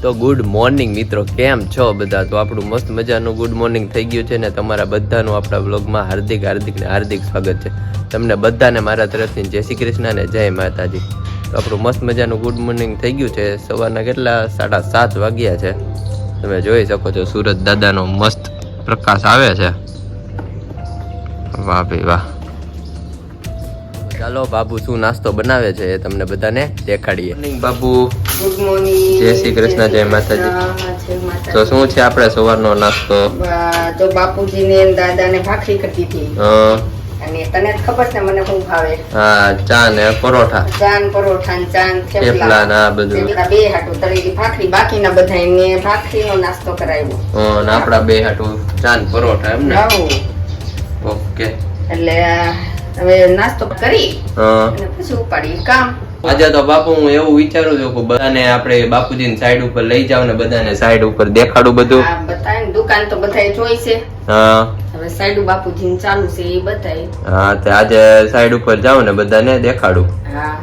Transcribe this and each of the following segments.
તો good morning મિત્રો, કેમ છો બધા? તો આપણું મસ્ત મજાનું ગુડ મોર્નિંગ થઈ ગયું છે ને તમારા બધાનું આપણા બ્લોગમાં હાર્દિક સ્વાગત છે. તમને બધાને મારા તરફથી જય શ્રી કૃષ્ણ અને જય માતાજી. તો આપણું મસ્ત મજાનું ગુડ મોર્નિંગ થઈ ગયું છે. સવારના કેટલા 7:30 વાગ્યા છે. તમે જોઈ શકો છો સુરત દાદાનો મસ્ત પ્રકાશ આવે છે. વાહ ભાઈ વાહ. ચાલો બાબુ શું નાસ્તો બનાવે છે એ તમને બધાને દેખાડીએ. મોર્નિંગ બાબુ. Good morning. જય શ્રી કૃષ્ણ, જય માતાજી. તો શું છે આપણે સવારનો નાસ્તો? તો બાપુજીને દાદાને ભાખરી કરતી હતી. અને તને ખબર છે મને શું ભાવે? હા, ચા ને પરોઠા. ચા ને પરોઠા ને ચા ને થેપલા ને આ બધું. બે હાટું તળેલી ભાખરી, બાકીના બધાને ભાખરીનો નાસ્તો કરાવ્યો. અને આપડા બે હાટું ચા ને પરોઠા એમ ને? ઓકે. એટલે હવે નાસ્તો કરી અને પછી ઉપાડી કામ. આજે તો બાપુ હું એવું વિચારું છું કે બધાને આપણે બાપુજીની સાઈડ ઉપર લઈ જાવ ને બધાને સાઈડ ઉપર દેખાડું બધું. હા, બતાય દુકાન તો બધાય જોઈ છે. હા, હવે સાઈડ બાપુજીની ચાલુ છે એ બતાય. હા, તો આજે સાઈડ ઉપર જાવ ને બધાને દેખાડું. હા.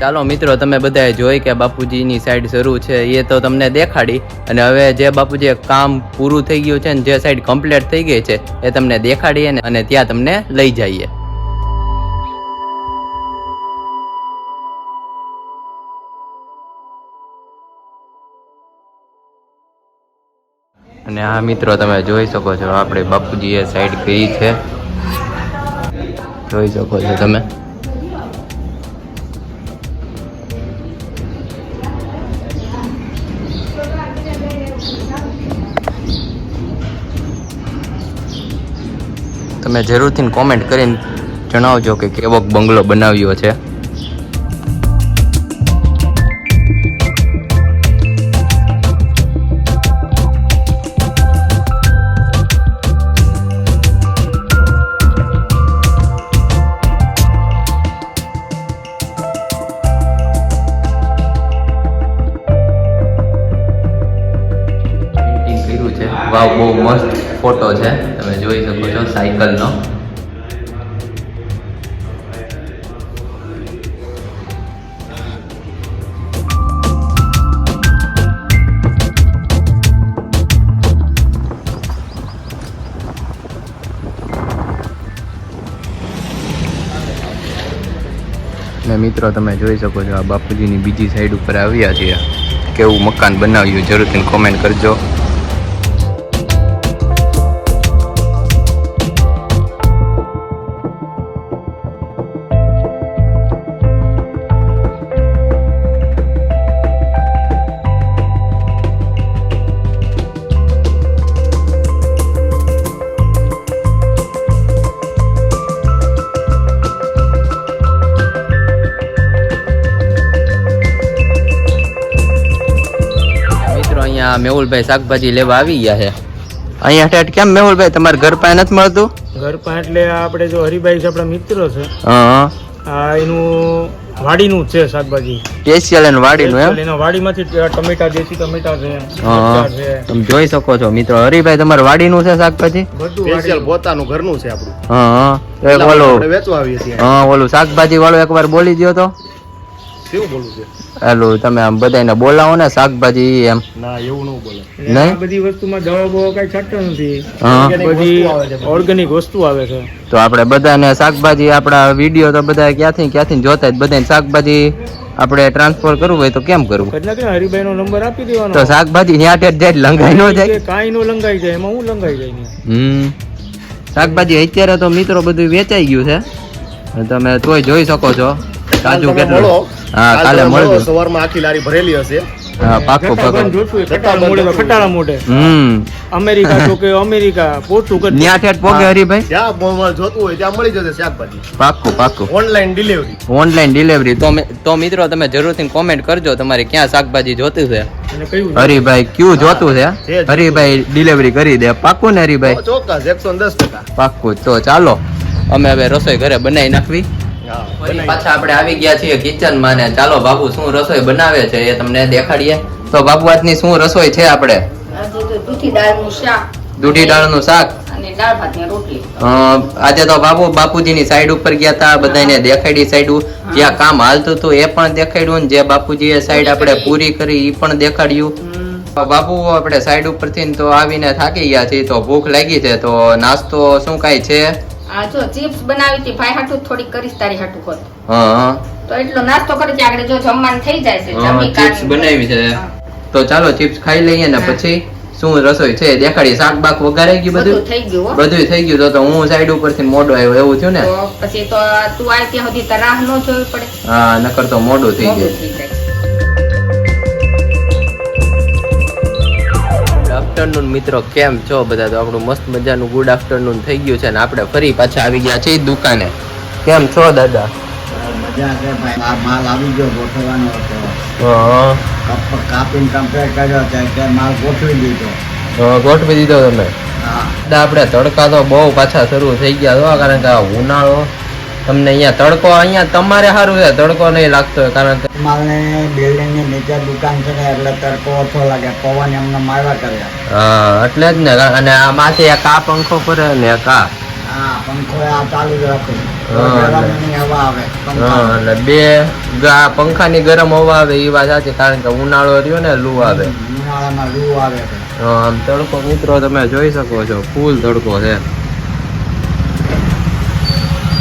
ચાલો મિત્રો, તમે બધાએ જોઈ કે બાપુજીની સાઈડ શરૂ છે એ તો તમને દેખાડી. અને હવે જે બાપુજી કામ પૂરું થઈ ગયું છે ને જે સાઈડ કમ્પ્લીટ થઈ ગઈ છે એ તમને દેખાડીએ ને અને ત્યાં તમને લઈ જઈએ. અને આ મિત્રો તમે જોઈ શકો છો આપણે બાપુજીએ સાઈડ કરી છે, જોઈ શકો છો તમે. તમે જરૂરથી કોમેન્ટ કરીને જણાવજો કે કેવો બંગલો બનાવ્યો છે. વાવ, બહુ મસ્ત ફોટો છે. તમે જોઈ શકો છો સાયકલનો. ને મિત્રો તમે જોઈ શકો છો આ બાપુજીની બીજી સાઈડ ઉપર આવ્યા છીએ. કેવું મકાન બનાવ્યું જરૂરથી કોમેન્ટ કરજો. મેહુલભાઈ શાકભાજી લેવા આવી ગયા છે અહીંયા ઠેઠ. કેમ મેહુલભાઈ તમારે ઘર પાસે નથી મળતું? ઘર પાસે એટલે આપણે જો હરિભાઈ છે આપણા મિત્ર છે. આ એનું વાડીનું છે શાકભાજી, સ્પેશિયલ એનું વાડીનું એમ? એના વાડીમાંથી ટમેટા, દેશી ટમેટા છે. તમે જોઈ શકો છો મિત્રો, હરિભાઈ તમારે વાડીનું છે શાકભાજી? બધું સ્પેશિયલ પોતાનું ઘરનું છે આપણું. ઓલું શાકભાજી વાળો એકવાર બોલી દો તો. કેવું બોલવું છે? હેલો, તમે આમ બધાને બોલાવો ને શાકભાજી એમ. ના, એવું ન બોલે. નહીં, બધી વસ્તુમાં દવા બવા કઈ છાંટતા નથી. બધી ઓર્ગેનિક વસ્તુ આવે છે. તો આપણે બધાને શાકભાજી, આપણા વિડીયો તો બધા ક્યાંથી જોતા જ બધાને શાકભાજી આપણે ટ્રાન્સફર કરવું હોય તો કેમ કરવું? એટલે કે હરિભાઈ નો નંબર આપી દેવાનો. તો શાકભાજી ત્યાં જાય લંગાઈ ન જાય? કાઈ નો લંગાઈ જાય, એમાં હું લંગાઈ જાય. શાકભાજી અત્યારે તો મિત્રો બધું વેચાઈ ગયું છે. તમે તોય જોઈ શકો છો તાજું કેટલું. હા, કાલે મળજો. સવારમાં આખી લારી ભરેલી હશે. હા, પાક્કો ખટારા મોઢે. અમેરિકા તો કે અમેરિકા પોર્ટુગલ ન્યા ઠેઠ પોગે હરીભાઈ. જ્યાં જોતું હોય ત્યાં મળી જશે શાકભાજી. પાક્કું. Online delivery. તો મિત્રો તમે જરૂરથી કોમેન્ટ કરજો તમારે ક્યાં શાકભાજી જોતું છે. હરીભાઈ ક્યુ જોતું છે, હરીભાઈ ડિલિવરી કરી દે. પાક્કું ને હરીભાઈ? ચોક્કસ 110%. પાક્કું. તો ચાલો અમે હવે રસોઈ ઘરે બનાવી નાખવી ફરી પાછા આપણે આવી ગયા છીએ કિચન માં ને ચાલો બાબુ શું રસોઈ બનાવે છે એ તમને દેખાડીએ. તો બાબુ આજની શું રસોઈ છે આપણે? આજે તો દૂધી દાળનું શાક દૂધી દાળનું શાક અને દાળ ભાત ને રોટલી. આજે તો બાપુજીની સાઈડ ઉપર ગયા હતા, બધાને દેખાડી સાઈડ જ્યાં કામ હાલતું હતું એ પણ દેખાડ્યું, જે બાપુજીએ સાઈડ આપણે પૂરી કરી એ પણ દેખાડ્યું. બાપુ આપણે સાઈડ ઉપરથી તો આવીને થાકી ગયા છીએ, તો ભૂખ લાગી છે, તો નાસ્તો શું કાંઈ છે? આ જો ચિપ્સ બનાવી હતી ભાઈ હાટુ, થોડી કરીશ તારી હાટુ કોત. હા તો એટલો નાસ્તો કરી છે આગળ જો જમવાનું થઈ જાય છે. જમી ચિપ્સ બનાવી છે, તો ચાલો ચિપ્સ ખાઈ લઈએ ને પછી શું રસોઈ છે દેખાડી. શાક બાક વઘારાઈ ગયું બધું? થઈ ગયું હો. બધું થઈ ગયું. તો હું સાઈડ ઉપરથી મોડો આવ્યો એવું થયું ને? તો પછી તો તું આવી ત્યાં સુધી તો રાહ ન જોવી પડે. હા નકર તો મોડું થઈ મોડું ગયું. થઈ જાય. આફ્ટરનૂન મિત્રો, કેમ છો બધા? તો આપણું મસ્ત મજાનું ગુડ આફ્ટરનૂન થઈ ગયું છે ને આપણે ફરી પાછા આવી ગયા છીએ દુકાને. કેમ છો દાદા? મજા છે ભાઈ. આ માલ આવી ગયો, ગોઠવવાનો હતો. હા કાપીને કમ્પ્લીટ કર્યો તે માલ ગોઠવી દીધો. ગોઠવી દીધો તમે? હા આપણે તડકા તો બહુ પાછા શરૂ થઈ ગયા છો, કારણ કે આ ઉનાળો તમને અહીંયા તડકો, અહીંયા તમારે સારું છે તડકો નહીં લાગતો હોય, કારણ કે માલને બિલ્ડિંગની નીચે દુકાન છે ને એટલે તડકો ઓછો લાગે, પવન એમને મારવા કર્યા. હા એટલે જ ને. અને આમાંથી એક આ પંખો ફરે ને એક આ. હા પંખો આ ચાલુ જ રાખું. હા, ગરમની હવા આવે હા અને બે પંખાની ગરમ હવા આવે એ વાત સાચી, કારણ કે ઉનાળો રહ્યો ને લૂ આવે. ઉનાળામાં લૂ આવે છે. આમ તડકો મિત્રો તમે જોઈ શકો છો, ફૂલ તડકો છે.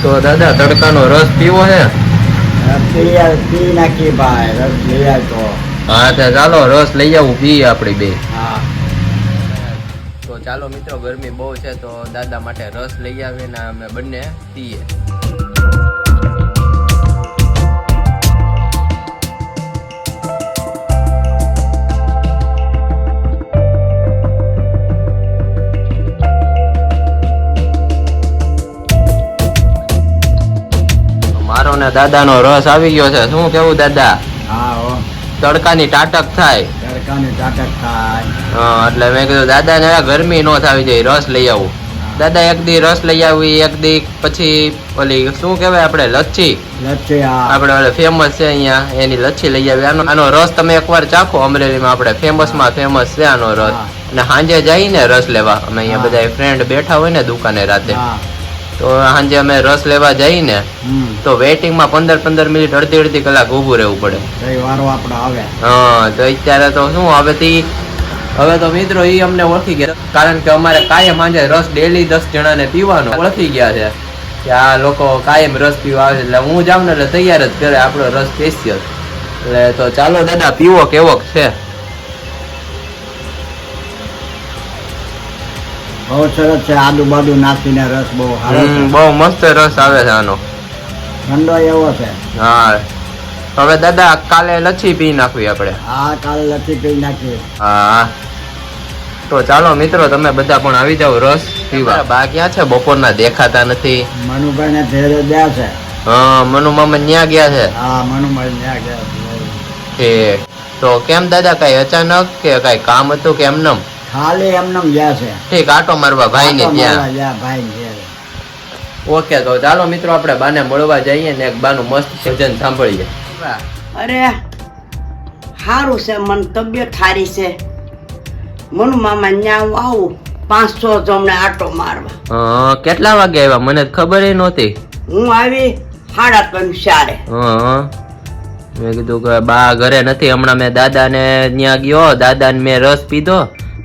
તો દાદા તડકાનો રસ પીવો છે? પી નાખી ભાઈ, રસ લઈ આવ તો. હા તો ચાલો રસ લઈ આવું, પીએ આપડી બે. હા તો ચાલો મિત્રો, ગરમી બહુ છે તો દાદા માટે રસ લઈ આવીએ ને અમે બંને પીએ. મારો ને દાદાનો રસ આવી ગયો છે. શું કેવું દાદા? હા હો, તડકાની ટાટક થાય. તડકાની તાકાત થાય. હા એટલે મેં કીધું દાદા ને ગરમી નો થવી જોઈએ, રસ લઈ આવું. દાદા એક દી રસ લઈ આવી, એક દી પછી ઓલી શું કહેવાય આપણે લચ્છી, લચ્છી આ આપણે ઓલે ફેમસ છે અહીંયા એની લચ્છી લઈ આવી. આનો રસ તમે એકવાર ચાખો, અમરેલીમાં આપણે ફેમસ છે આનો રસ. હા. અને સાંજે જઈને રસ લેવા અમે અહીંયા હા. બધા ફ્રેન્ડ બેઠા હોય ને દુકાને રાતે, હા તો સાંજે અમે રસ લેવા જઈને તો વેઇટિંગમાં 15 મિનિટ અડધી કલાક ઊભું રહેવું પડે. વારો આપણો આવે. હા તો અત્યારે તો શું હવે તો મિત્રો એ અમને ઓળખી ગયા, કારણ કે અમારે કાયમ સાંજે રસ ડેલી 10 જણાને પીવાનો ઓળખી ગયા છે કે આ લોકો કાયમ રસ પીવા આવે છે. એટલે હું જાઉં ને એટલે તૈયાર જ કરે આપણો રસ સ્પેશિયલ. એટલે તો ચાલો દાદા પીવો કેવોક છે. બહુ સરસ છે, આદુ બાદુ નાખીને રસ બહુ સારો છે. બહુ મસ્ત રસ આવે છે આનો. ઠંડો એવો છે. હા હવે દાદા કાલે લચ્છી પી નાખવી આપણે. હા કાલે લચ્છી પી નાખીએ. હા તો ચાલો મિત્રો તમે બધા પણ આવી જાવ રસ પીવા. બા ક્યાં છે? બપોરના દેખાતા નથી. મનુભાઈ ને ઘેરે ગયા છે. હા મનુ મામા ન્યા ગયા છે. હા મનુભાઈ ત્યાં ગયા છે. તો કેમ દાદા કઈ અચાનક કે કઈ કામ હતું કે એમનેમ? ખાલી એમને ગયા છે. ઠીક આટો મારવા ભાઈ ને ત્યાં. ભાઈ ઘેરે. ઓકે તો ચાલો મિત્રો આપણે બાને મળવા જઈએ ને એક બાનું મસ્ત ભજન સાંભળીએ. અરે સારું છે, મને તબિયત સારી છે. મનુ મામા ન્યા આવું 500 જમણે આટો મારવા. કેટલા વાગે આવ્યા? મને ખબર નહોતી. હું આવી 3:30 મેં કીધું કે બા ઘરે નથી. હમણાં મેં દાદા ને ત્યાં ગયો, દાદા ને મેં રસ પીધો,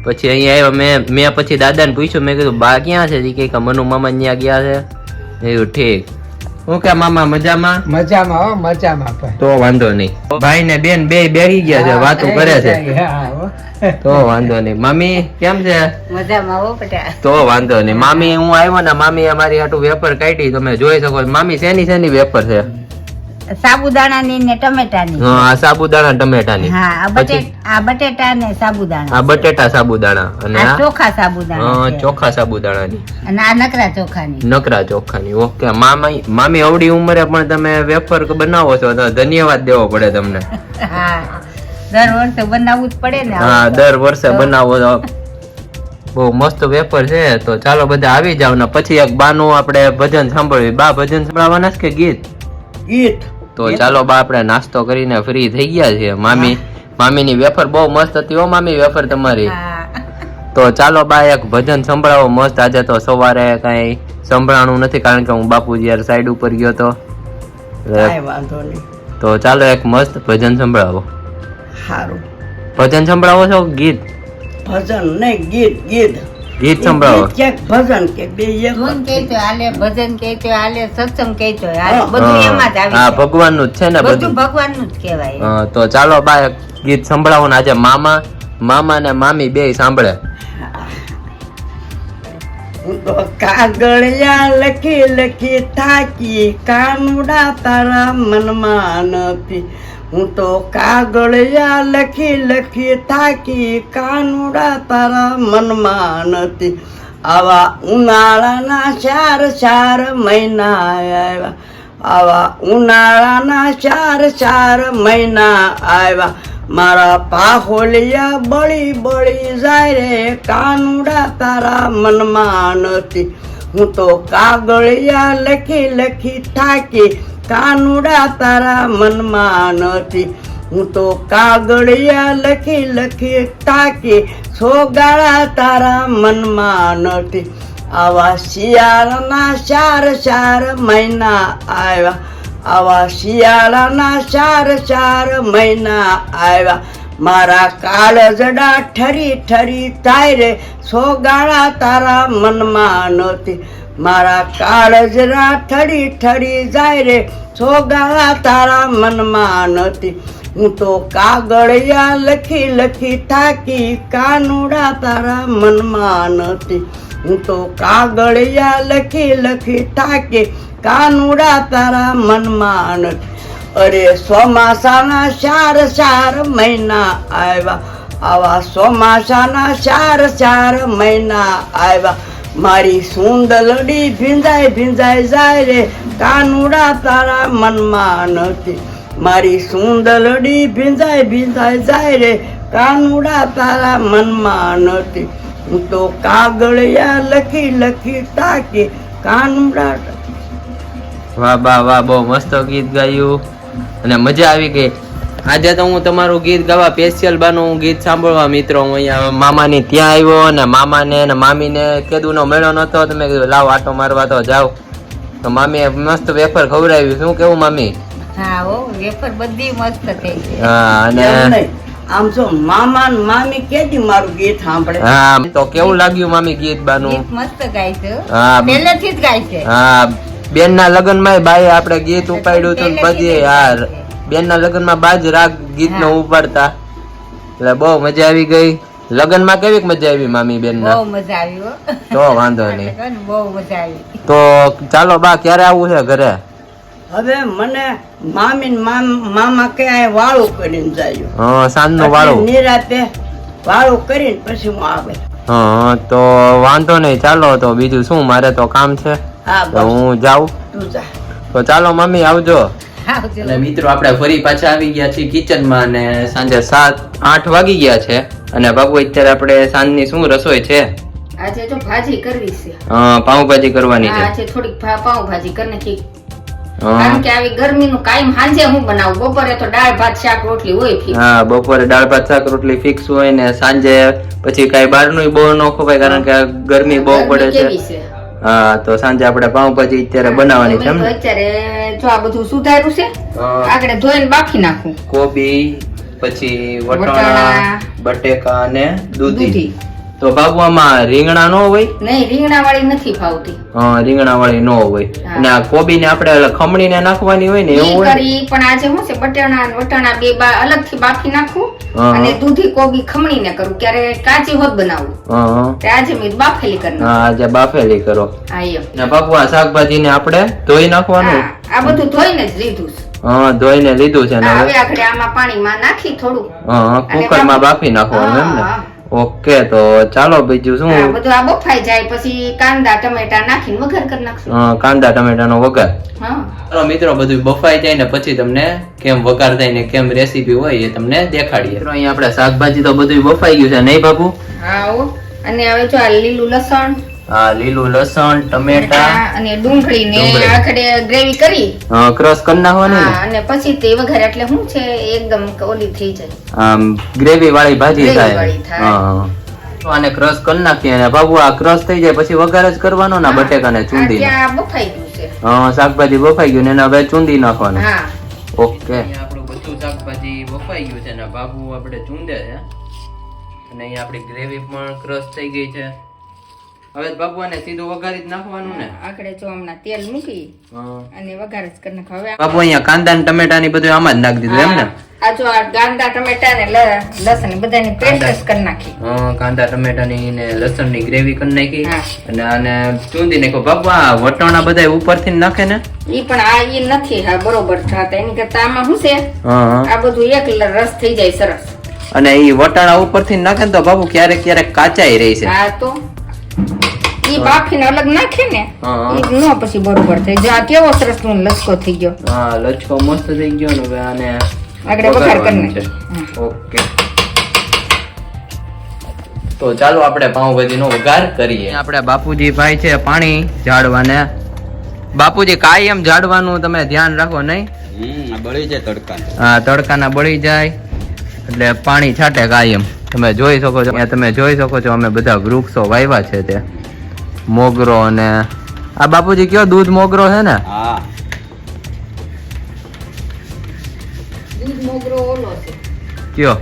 પછી અહીંયા આવ્યો. મેં પછી દાદા ને પૂછ્યું, મેં કીધું બા ક્યાં છે? કે મનુ મામા ત્યાં ગયા છે. એવું ઠીક. હું કે મામા મજામાં? મજામાં હો, મજામાં ભાઈ. તો વાંધો નહીં. ભાઈ ને બેન બે બેહી ગયા છે, વાતો કરે છે. તો વાંધો નહીં. મામી કેમ છે? મજામાં હો બેટા. તો વાંધો નહીં. મામી હું આવ્યો ને, મામી અમારી હાટુ વેફર કાઢી, તમે જોઈ શકો છો. મામી શેની વેફર છે? સાબુદાણાની ને ટમેટાની. હા આ સાબુદાણા ટમેટાની. હા આ બટેટા ને સાબુદાણા. આ બટેટા સાબુદાણા અને આ ચોખા સાબુદાણા છે. ચોખા સાબુદાણાની અને આ નકરા ચોખાની. નકરા ચોખાની. ઓકે મામી અવડી ઉંમરે પણ તમે વેફર બનાવો છો તો ધન્યવાદ દેવો પડે તમને. હા દર વર્ષે બનાવવું જ પડે ને. હા દર વર્ષે બનાવો તો બહુ મસ્ત વેફર છે. તો ચાલો બધા આવી જાવ ને પછી એક બાનું આપણે ભજન સાંભળ્યું. બા ભજન સંભળાવવાના છે કે ગીત? ગીત તો ચાલો બા આપણે નાસ્તો કરીને ફ્રી થઈ ગયા છે. મામીની વેફર બહુ મસ્ત હતી હો મામી, વેફર તમારી. તો ચાલો બા એક ભજન સંભળાવો મસ્ત. આજે તો સવારે કઈ સંભળાણું નથી કારણ કે હું બાપુજી યાર સાઈડ ઉપર ગયો તો. કાંઈ વાંધો નહીં. તો ચાલો એક મસ્ત ભજન સંભળાવો. સારું. ભજન સંભળાવો છો ગીત? ભજન નહીં, ગીત ગીત ગીત સંભળાવો. ક્યાંક ભજન કે બે એક ધૂન કહેતો હાલે, ભજન કહેતો હાલે, સત્સંગ કહેતો હાલે, બધું એમાં જ હા આવી ભગવાનનું જ છે ને બધું બધું. ભગવાનનું જ કહેવાય. હા, તો ચાલો બા એક ગીત સંભળાવો ને આજે મામા ને મામી બે સાંભળે. હું તો કાગળિયા લખી લખી થાકી, કાનુડા તારા મનમાં નથી. હું તો કાગળિયા લખી લખી થાકી, કાનુડા તારા મનમાં નથી. આવા ઉનાળાના ચાર મહિના આવ્યા, આવા ઉનાળાના ચાર મહિના આવ્યા. મારા પાહોલિયા બળી જાય રે, કાનુડા તારા મનમાં નથી. હું તો કાગળિયા લખી લખી થાકી, કાનુડા તારા મનમાં નથી. હું તો કાગળિયા લખી લખી થાકી, સોગાળા તારા મનમાં નથી. આવા શિયાળાના ચાર મહિના આવ્યા, આવા શિયાળાના ચાર મહિના આવ્યા. મારા કાળજડા ઠરી થાય રે, સોગાળા તારા મનમાં નથી. મારા કાળજડા ઠરી જાય રે, સોગાળા તારા મનમાં નથી. હું તો કાગળિયા લખી લખી થાકી, કાનુડા તારા મનમાં નથી. હું તો કાગળિયા લખી લખી થાકી, કાનુડા તારા મનમાં નથી. અરે ચોમાસાના ચાર મહિના આવ્યા, આવા ચોમાસાના ચાર મહિના આવ્યા. મારી સુંદરડી ભીંજાય જાય રે, કાનુડા તારા મનમાં નથી. મારી સુંદરડી ભીંજાય જાય રે, કાનુડા તારા મનમાં નથી. હું તો કાગળિયા લખી લખી તાકી, કાનુડા. વાહ બા વાહ, બહુ મસ્ત ગીત ગાયું અને મજા આવી ગઈ. આજે તો હું તમારું ગીત ગાવા સ્પેશિયલ બાનું હું ગીત સાંભળવા મિત્રો હું અહીંયા મામાની ત્યાં આવ્યો અને મામાને અને મામીને કેદુનો મેળો નતો. તમે કીધું લાવ આટો મારવા તો જાવ. તો મામીએ મસ્ત વેફર ખવડાવ્યું. શું કેવું મામી? હા હો, વેફર બધી મસ્ત થઈ છે. હા અને એમ નહીં, આમ જો મામા ને મામી કેદી મારું ગીત સાંભળે. હા તો કેવું લાગ્યું મામી ગીત બાનું? ગીત મસ્ત ગાય છે, હા. પહેલેથી જ ગાય છે. હા બેન ના લગ્ન માં બાઈ આપણે ગીત ઉપાડ્યું હતું બધી. યાર બેન ના લગ્ન માં બાજ રાગ ગીત નો ઉપાડતા એટલે બહુ મજા આવી ગઈ. લગ્ન માં કેવી મજા આવી મામી બેન ના? બહુ મજા આવી હો. તો વાંધો નહીં. બહુ મજા આવી. તો ચાલો બા ક્યારે આવવું છે ઘરે? હવે મને મામી ને મામા કે આ વાળું કરીને જાય. હા સાંજ નું વાળું. નિરાતે વાળું કરીને પછી હું આવે. હા તો વાંધો નહીં. ચાલો તો બીજું શું, મારે તો કામ છે હા તો બસ હું જાઉં. તું જા. તો ચાલો મમ્મી આવજો. આવજો. અને મિત્રો આપણે ફરી પાછા આવી ગયા છીએ કિચનમાં અને સાંજે 7-8 વાગી ગયા છે અને બાપુ અત્યારે આપણે સાંજની શું રસોઈ છે? આજે જો ભાજી કરવી છે. પાઉંભાજી કરવાની છે. આજે થોડીક પાઉંભાજી કરી નાખી. કારણ કે આવી ગરમીનું કાયમ સાંજે હું બનાવું. બપોરે તો દાળ ભાત શાક રોટલી હોય ફિક્સ. હા બપોરે દાળ ભાત શાક રોટલી ફિક્સ હોય ને સાંજે પછી કઈ બહારનું બહુ ન ખવાય કારણ કે ગરમી બહુ પડે કેવી છે. છે? હા તો સાંજે આપણે પાઉંભાજી અત્યારે બનાવવાની છે એમ તો ને? અત્યારે જો આ બધું સુધાર્યું છે, આગળ ધોઈને બાફી નાખું. કોબી પછી વટાણા વટાણા, બટેકા અને દૂધી. દૂધી. તો બાબુ આમાં રીંગણા નો હોય? નહીં, રીંગણા વાળી નથી ભાવતી. રીંગણા વાળી નો હોય. હા. અને આ કોબી ને આપણે ખમણીને નાખવાની હોય ને એવું ઈ હોય? કરી પણ આજે શું છે, બટાણા અને વટાણા બે અલગથી બાફી નાખું હા. અને દૂધી કોબી ખમણીને કરું. ક્યારે કાચી હોત બનાવું. હા તે આજે મેં બાફેલી કરી નાખું. હા આજે બાફેલી કરો. હા એમ. ને બાપુ આ શાકભાજી ને આપણે ધોઈ નાખવાનું? હા, આ બધું ધોઈને જ લીધું છે. હા ધોઈને લીધું છે ને હવે હવે આગળ આમાં પાણીમાં નાખી થોડું. હા કુકર માં બાફી નાખવાનું એમ ને? હા. ઓકે તો ચાલો બીજું હા, શું? બધું આ બફાઈ જાય પછી કાંદા ટમેટા નાખીને વઘાર કરી નાખશું. કાંદા ટમેટાનો વઘાર. હા ચાલો મિત્રો બધું બફાઈ જાય ને પછી તમને કેમ વઘાર થાય ને કેમ રેસીપી હોય એ તમને દેખાડીએ. મિત્રો અહીંયા આપણે શાકભાજી તો બધું બફાઈ ગયું છે નહીં બાપુ? હા હો. અને હવે જો આ લીલું લસણ આ લીલું લસણ, ટમેટા, અને ડુંગળી ને ડુંગળી. આખડે ગ્રેવી કરી ક્રશ કરી નાખવાની ને હા, અને પછી તે વઘાર એટલે શું છે એકદમ ઓલી થઈ જાય આમ ગ્રેવી વાળી ભાજી Gravy થાય વાળી થાય. હા. તો આને ક્રશ કરી નાખીએ અને બાબુ આ ક્રશ થઈ જાય પછી વઘાર જ કરવાનો ને બટેકા ને આ ચૂંદી ત્યાં બફાઈ ગયું છે હા શાકભાજી બફાઈ ગયું ને એને હવે ચૂંદી નાખવાનું હા ઓકે આપણું બધું શાકભાજી બફાઈ ગયું છે ને બાબુ આપણે ચૂંદે છે અને અહીંયા આપણી ગ્રેવી પણ ક્રશ થઈ ગઈ છે હવે બાબુ આને સીધું વઘારી જ નાખવાનું ને આખડે જો હમણાં તેલ મૂકી હા. અને વઘાર જ કરી નાખો હવે બાબુ અહીંયા કાંદા ને ટમેટા ની બધું આમાં જ નાખી દીધું એમ ને આ જો આ ગાંડા ટમેટા ને લસણ બધાની પેસ્ટ કરી નાખી કાંદા ટમેટા ની ને લસણ ની ગ્રેવી કરી નાખી હા. અને આને ચૂંદી નાખો બાબુ આ વટાણા બધા ઉપરથી નાખે ને ઈ પણ આ ઈ નથી હા બરોબર થતા એની કરતા આમાં શું છે હા આ બધું એક રસ થઈ જાય સરસ અને ઈ વટાણા ઉપરથી નાખે ને તો બાબુ ક્યારેક ક્યારેક કાચાઈ રહી છે હા તો ઈ બાફીને અલગ નાખે ને હા. ઈ નો પછી બરોબર થઈ જો આ કેવો સરસ નો લસકો થઈ ગયો હા લચકો મસ્ત થઈ ગયો ને હવે આને આગળ વઘાર કરી વઘારવાનું છે. નાખીએ. ઓકે તો ચાલો આપણે પાઉંભાજી નો વઘાર કરીએ આપણે બાપુજી ભાઈ છે પાણી ઝાડવાને બાપુજી કાયમ ઝાડવાનું તમે ધ્યાન રાખો નહીં બળી જાય તડકા હા તડકાના બળી જાય એટલે પાણી છાંટે કાયમ તમે જોઈ શકો છો અહીંયા તમે જોઈ શકો છો અમે બધા વૃક્ષો વાવ્યા છે તે મોગરો અને આ બાપુજી કયો દૂધ મોગરો છે ને હા દૂધ મોગરો ઓલો છે કયો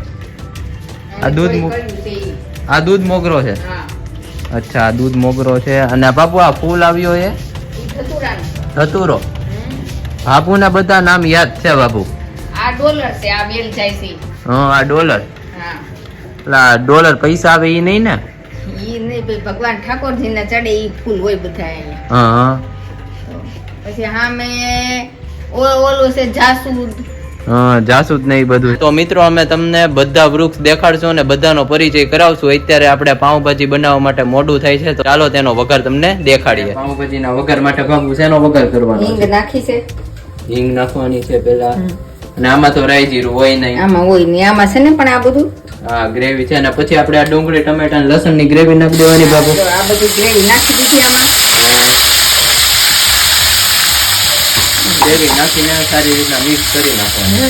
આ દૂધ કોઈ મો- કર્યું છે ઈ. આ દૂધ મોગરો છે હા અચ્છા આ દૂધ મોગરો છે અને બાપુ આ ફૂલ આવ્યો એ ઈ ધતુરાનું. ધતુરો બાપુના બધા નામ યાદ છે બાપુ આ ડોલર છે આ વેલ જાય છે હા આ ડોલર હા પેલા ડોલર પૈસા આવે ઈ નહીં ને ઈ નહીં ભાઈ ભગવાન ઠાકોરજી ને ચડે ઈ ફૂલ હોય બધા અહીંયા હા હા પછી સામે ઓલું છે જાસૂદ હા જાસૂદ ને ઈ બધું તો મિત્રો અમે તમને બધા વૃક્ષ દેખાડશું અને બધાનો પરિચય કરાવશું અત્યારે આપણે પાઉંભાજી બનાવવા માટે મોડું થાય છે તો ચાલો તેનો વઘાર તમને દેખાડીએ પાઉંભાજીના વઘાર માટે બાબુ શેનો વઘાર કરવાનો હિંગ નાખી છે હિંગ નાખવાની છે પેલા અને આમાં તો રાઈ જીરું હોય નહીં આમાં હોય ને આમાં છે ને પણ આ બધું હા ગ્રેવી છે અને પછી આપણે આ ડુંગળી ટમેટા અને લસણ ની ગ્રેવી નાખી દેવાની બાબુ જો આ બધી ગ્રેવી નાખી દીધી આમાં ગ્રેવી નાખીને સારી રીતના મિક્સ કરી નાખવાની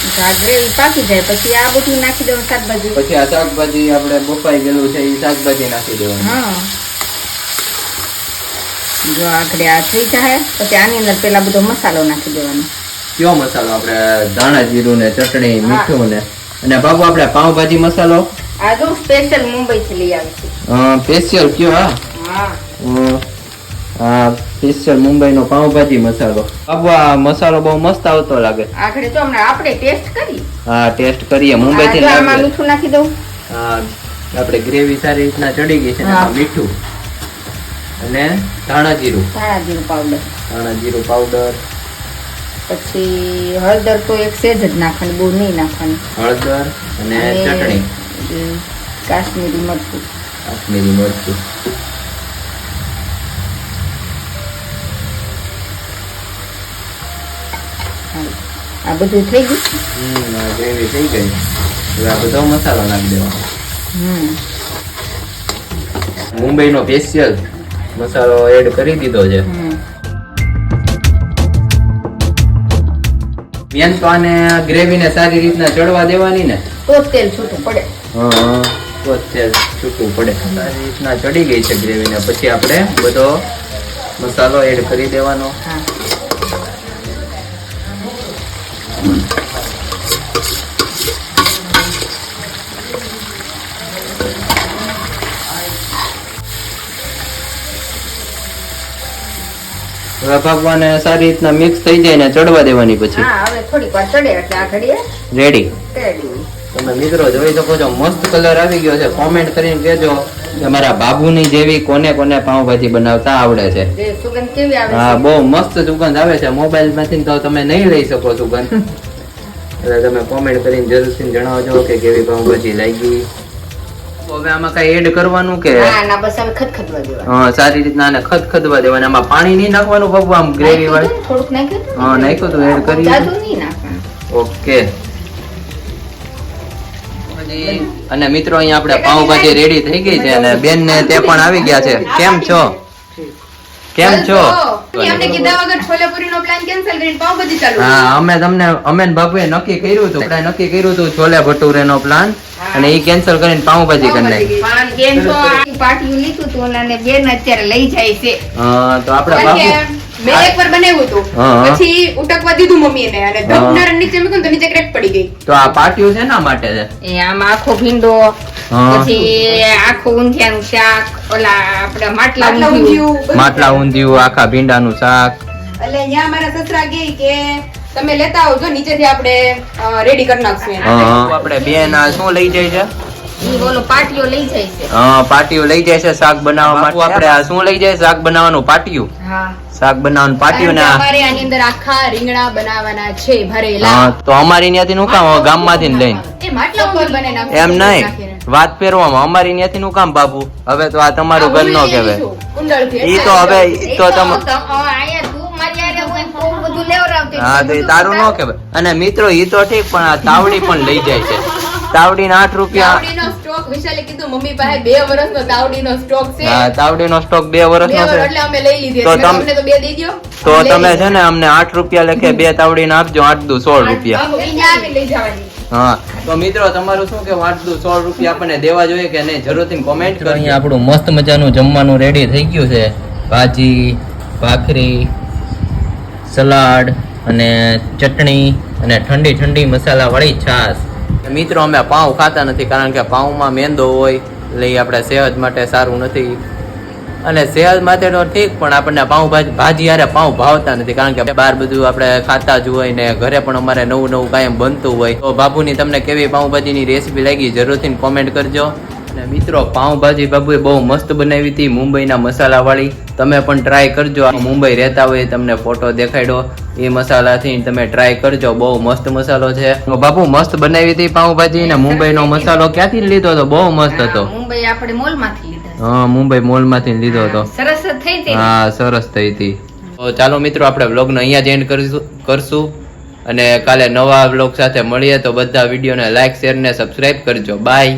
તો આ ગ્રેવી પાકી જાય પછી આ બધું નાખી દેવાનું શાકભાજી પછી આ શાકભાજી આપણે બફાઈ ગયેલું છે એ શાકભાજી નાખી દેવાની હા જો આખડે આ થઈ જાય પછી આની અંદર પેલા બધો મસાલો નાખી દેવાનો કયો મસાલો આપણે ધાણા જીરું ને ચટણી મીઠું ને અને બાબુ આપણે પાવભાજી મસાલો આ જો સ્પેશિયલ મુંબઈ થી લઈ આવી છે સ્પેશિયલ કયો હા હા સ્પેશિયલ મુંબઈનો પાવભાજી મસાલો બાબુ આ મસાલો બહુ મસ્ત આવતો લાગે આખડે જો હમણાં આપણે ટેસ્ટ કરી હા ટેસ્ટ કરીએ મુંબઈ થી આમાં મીઠું નાખી દઉં હા આપણે ગ્રેવી સારી રીતના ચડી ગઈ છે ને હા. આમાં મીઠું અને ધાણા જીરું ધાણા જીરું પાવડર પાવડર પછી હળદર તો એક સેજ જ નાખવાની બહુ નહીં નાખવાની હળદર અને ચટણી કાશ્મીરી મરચું કાશ્મીરી મરચું આ બધું થઈ ગયું ગ્રેવી થઈ ગઈ હવે આ બધો મસાલો નાખી દેવાનો મુંબઈનો સ્પેશિયલ મસાલો એડ કરી દીધો છે મેન તો આને ગ્રેવી ને સારી રીતના ચડવા દેવાની ને તો જ તેલ છૂટું પડે તો જ તેલ છૂટું પડે સારી રીતના ચડી ગઈ છે ગ્રેવી ને પછી આપણે બધો મસાલો એડ કરી દેવાનો હા હવે ભગવાને સારી રીતના મિક્સ થઈ જાય ને ચડવા દેવાની પછી હા હવે થોડીક વાર ચડે એટલે આ ઘડીએ રેડી રેડી તમે મિત્રો જોઈ શકો છો મસ્ત કલર આવી ગયો છે કોમેન્ટ કરીને કહેજો કે મારા બાબુની જેવી કોને કોને પાઉંભાજી બનાવતા આવડે છે જે સુગંધ કેવી આવે હા છે બહુ મસ્ત સુગંધ આવે છે મોબાઈલ માંથી તો તમે નહીં લઈ શકો સુગંધ એટલે તમે કોમેન્ટ કરીને જરૂરથી જણાવજો કે કેવી પાઉંભાજી લાગી હવે આમાં કઈ એડ કરવાનું કે ના ના બસ હવે ખદખદવા દેવાનું હા સારી રીતના આને ખદખદવા દેવાનું આમાં પાણી નહીં નાખવાનું બાબુ આમ ગ્રેવી વાળી થોડુંક નાખ્યું હતું ને? હા નાખ્યું તું એડ કરી જાજુ નહીં નાખવાનું ઓકે અને મિત્રો અહીંયા આપણે પાઉંભાજી રેડી થઈ ગઈ છે અને બેન ને તે પણ આવી ગયા છે. કેમ છો? કેમ છો? અમને કીધા વગર છોલેપુરીનો પ્લાન કેન્સલ કરીને પાવભાજી ચાલુ. હા, અમે ને બાપુએ નક્કી કર્યું હતું. આપણે નક્કી કર્યું હતું છોલે ભટુરેનો પ્લાન અને એ કેન્સલ કરીને પાઉંભાજી કરી નાખી. પણ બેન તો આ પાટિયું લીધું હતું અને બેન અત્યારે લઈ જાય છે. તો આપણે બાપુ મેં એકવાર બનાવ્યું હતું, હા. પછી ઉટકવા દીધું મમ્મીને અને ધબનાર નીચે મૂક્યું તો નીચે ક્રેક પડી ગઈ. તો આ પાટિયું છે ના માટે છે? એ આમાં આખો ભીંડો, હા. પછી આખું ઊંધિયાનું શાક, ઓલા આપણે માટલા માટલા ઊંધિયું. ઊંધિયું, માટલા ઊંધિયું, આખા ભીંડાનું શાક. એટલે અહીંયા મારા સસરા કહે કે તમે લેતા આવજો, નીચેથી આપણે રેડી કરી નાખશું એને. આપણે બેન આ શું લઈ જાય છે? ઈ ઓલો પાટિયો લઈ જાય છે. પાટિયું લઈ જાય છે શાક બનાવવા માટે. આપણે આ શું લઈ જાય? શાક બનાવવાનું પાટિયું. હા. શાક બનાવવાનું પાટિયું ને કારણ કે અમારે આની અંદર આખા રીંગણા બનાવવાના છે ભરેલા. હા, તો અમારી ત્યાંથી નું કામ ગામમાંથી જ લઈને એ માટલા ઊંધિયું બને નાખશું. એમ નહીં વાત ફેરવામાં અમારી ત્યાંથી નું કામ બાપુ. હવે તો આ તમારું ઘર નો કહેવાય. કુંડળથી. ઈ તો હવે ઈ તો તમે અહીંયા તું મારી હારે હોય તો બધું લેવડાવતી. હા, તો ઈ તારું નો કહેવાય. અને મિત્રો ઈ તો ઠીક પણ આ તાવડી પણ લઈ જાય છે. તાવડી ના 8 રૂપિયા. તાવડીનો સ્ટોક વિશાલે કીધું મમ્મી પાસે 2 વર્ષનો તાવડીનો સ્ટોક છે. હા, તાવડીનો સ્ટોક 2 વર્ષનો 2 વર્ષ છે. એટલે અમે લઈ લીધી. તો એટલે તમ- અમને તો 2 દઈ દ્યો. તો અમે લઈ તમે લીધી. છે ને અમને 8 રૂપિયા લેખે 2 તાવડી આપજો. 8 દુ 16 રૂપિયા. બાપુ, અહીંયા આવીને લઈ જવાની. હા, તો મિત્રો તમારું શું કે 8 દુ 16 રૂપિયા આપણને દેવા જોઈએ કે નહીં? જરૂરથી કોમેન્ટ કરો. અહીંયા આપણું મસ્ત મજાનું જમવાનું રેડી થઈ ગયું છે. ભાજી, ભાખરી, સલાડ અને ચટણી અને ઠંડી ઠંડી મસાલા વાળી છાશ. મિત્રો અમે પાઉં ખાતા નથી કારણ કે પાઉંમાં મેંદો હોય એટલે ઈ આપણે સેહત માટે સારું નથી. અને સેહત માટે તો ઠીક પણ આપણને પાઉં ભાજી યારે પાઉં ભાવતા નથી કારણ કે બહાર બધું આપણે ખાતા જ હોય ને ઘરે પણ અમારે નવું નવું કાયમ બનતું હોય. તો બાપુની તમને કેવી પાઉંભાજીની રેસીપી લાગી જરૂરથી કોમેન્ટ કરજો. અને મિત્રો પાઉંભાજી બાબુએ બહુ મસ્ત બનાવી હતી, મુંબઈના મસાલા વાળી. તમે પણ ટ્રાય કરજો. મુંબઈ રહેતા હોય તમને ફોટો દેખાડ્યો એ મસાલાથી તમે ટ્રાય કરજો. બહુ મસ્ત મસાલો છે. બાપુ મસ્ત બનાવી હતી પાઉંભાજી ને મુંબઈનો મસાલો ક્યાંથી લીધો હતો? બહુ મસ્ત હતો. મુંબઈ આપણે મોલમાંથી લીધા. હા, મુંબઈ મોલ માંથી લીધો હતો. સરસ જ થઈ હતી. હા, સરસ થઈ હતી. તો ચાલો મિત્રો આપણે વ્લોગનો અહીંયા જ એન્ડ કરશું અને કાલે નવા વ્લોગ સાથે મળીએ. તો બધા વિડીયોને લાઈક, શેર ને સબસ્ક્રાઇબ કરજો. બાય.